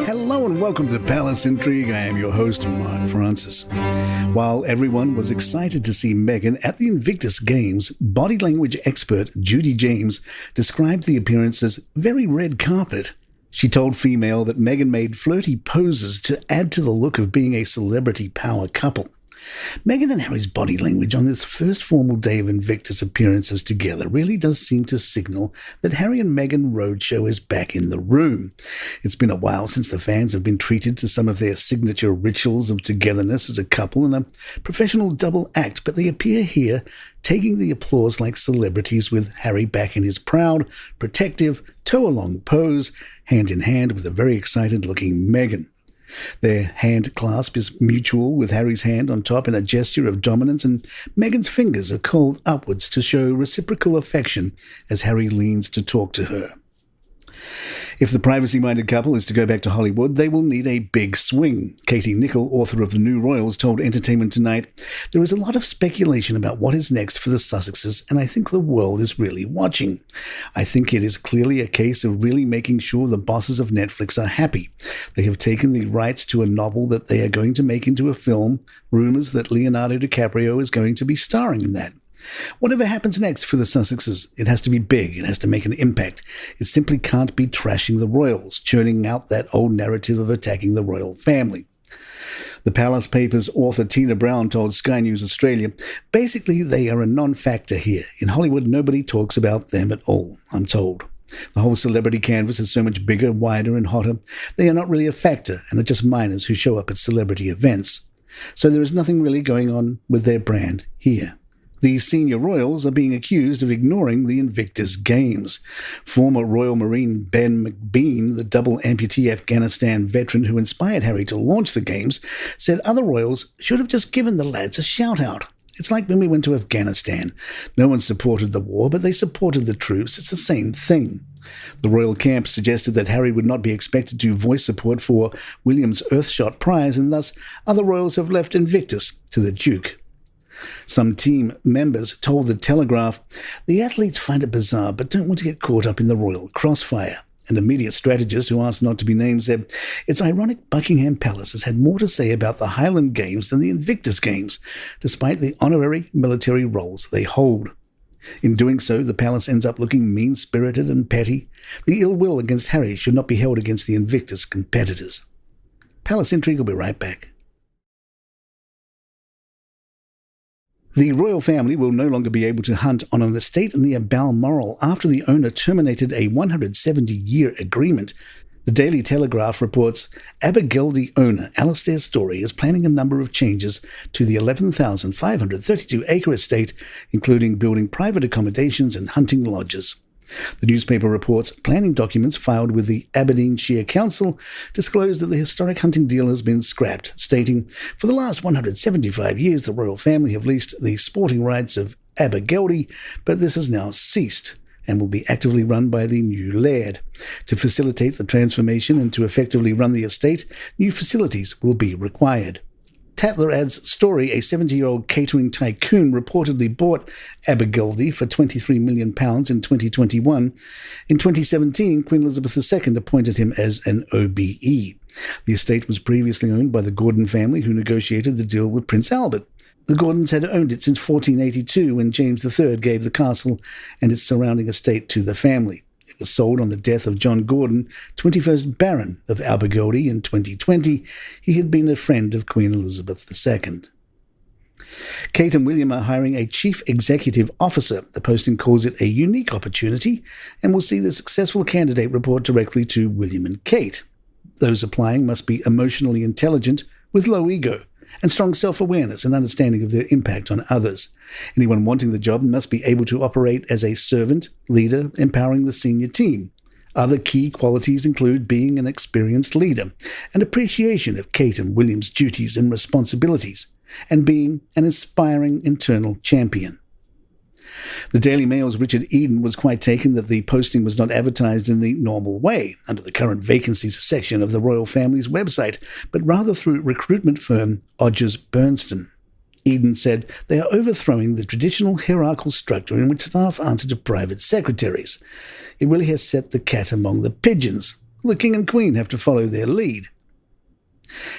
Hello and welcome to Palace Intrigue. I am your host, Mark Francis. While everyone was excited to see Meghan at the Invictus Games, body language expert Judy James described the appearance as very red carpet. She told Female that Meghan made flirty poses to add to the look of being a celebrity power couple. Meghan and Harry's body language on this first formal day of Invictus appearances together really does seem to signal that Harry and Meghan roadshow is back in the room. It's been a while since the fans have been treated to some of their signature rituals of togetherness as a couple in a professional double act, but they appear here taking the applause like celebrities, with Harry back in his proud, protective, toe-along pose, hand in hand with a very excited-looking Meghan. Their hand clasp is mutual, with Harry's hand on top in a gesture of dominance, and Meghan's fingers are curled upwards to show reciprocal affection as Harry leans to talk to her. If the privacy-minded couple is to go back to Hollywood, they will need a big swing. Katie Nicholl, author of The New Royals, told Entertainment Tonight, "There is a lot of speculation about what is next for the Sussexes, and I think the world is really watching. I think it is clearly a case of really making sure the bosses of Netflix are happy. They have taken the rights to a novel that they are going to make into a film, rumors that Leonardo DiCaprio is going to be starring in that. Whatever happens next for the Sussexes, it has to be big, it has to make an impact. It simply can't be trashing the royals, churning out that old narrative of attacking the royal family." The Palace Papers author Tina Brown told Sky News Australia, "Basically, they are a non-factor here. In Hollywood, nobody talks about them at all, I'm told. The whole celebrity canvas is so much bigger, wider, and hotter. They are not really a factor, and are just minors who show up at celebrity events. So there is nothing really going on with their brand here." These senior royals are being accused of ignoring the Invictus Games. Former Royal Marine Ben McBean, the double amputee Afghanistan veteran who inspired Harry to launch the Games, said other royals should have just given the lads a shout-out. "It's like when we went to Afghanistan. No one supported the war, but they supported the troops. It's the same thing." The royal camp suggested that Harry would not be expected to voice support for William's Earthshot Prize, and thus other royals have left Invictus to the Duke. Some team members told The Telegraph, "The athletes find it bizarre but don't want to get caught up in the royal crossfire." And a media strategist who asked not to be named said, "It's ironic Buckingham Palace has had more to say about the Highland Games than the Invictus Games, despite the honorary military roles they hold. In doing so, the palace ends up looking mean-spirited and petty. The ill will against Harry should not be held against the Invictus competitors." Palace Intrigue will be right back. The royal family will no longer be able to hunt on an estate near Balmoral after the owner terminated a 170-year agreement. The Daily Telegraph reports Abergeldy owner Alastair Story is planning a number of changes to the 11,532-acre estate, including building private accommodations and hunting lodges. The newspaper reports planning documents filed with the Aberdeenshire Council disclose that the historic hunting deal has been scrapped, stating, "For the last 175 years the royal family have leased the sporting rights of Abergeldy, but this has now ceased and will be actively run by the new laird. To facilitate the transformation and to effectively run the estate, new facilities will be required." Tatler adds Story, a 70-year-old catering tycoon, reportedly bought Abergeldy for £23 million in 2021. In 2017, Queen Elizabeth II appointed him as an OBE. The estate was previously owned by the Gordon family, who negotiated the deal with Prince Albert. The Gordons had owned it since 1482, when James III gave the castle and its surrounding estate to the family. It was sold on the death of John Gordon, 21st Baron of Abergeldy, in 2020. He had been a friend of Queen Elizabeth II. Kate and William are hiring a chief executive officer. The posting calls it a unique opportunity and will see the successful candidate report directly to William and Kate. Those applying must be emotionally intelligent with low ego and strong self-awareness and understanding of their impact on others. Anyone wanting the job must be able to operate as a servant, leader, empowering the senior team. Other key qualities include being an experienced leader, an appreciation of Kate and William's duties and responsibilities, and being an inspiring internal champion. The Daily Mail's Richard Eden was quite taken that the posting was not advertised in the normal way, under the current vacancies section of the royal family's website, but rather through recruitment firm Odgers Bernston. Eden said they are overthrowing the traditional hierarchical structure in which staff answer to private secretaries. It really has set the cat among the pigeons. The King and Queen have to follow their lead.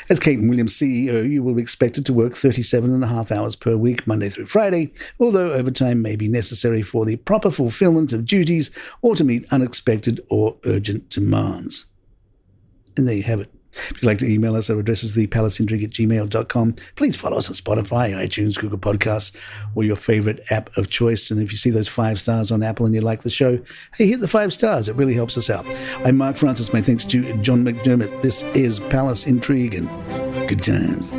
As Kate and Williams CEO, you will be expected to work 37.5 hours per week, Monday through Friday, although overtime may be necessary for the proper fulfillment of duties or to meet unexpected or urgent demands. And there you have it. If you'd like to email us, our address is thepalaceintrigue@gmail.com. Please follow us on Spotify, iTunes, Google Podcasts, or your favorite app of choice. And if you see those 5 stars on Apple and you like the show, hey, hit the 5 stars. It really helps us out. I'm Mark Francis. My thanks to John McDermott. This is Palace Intrigue, and good times.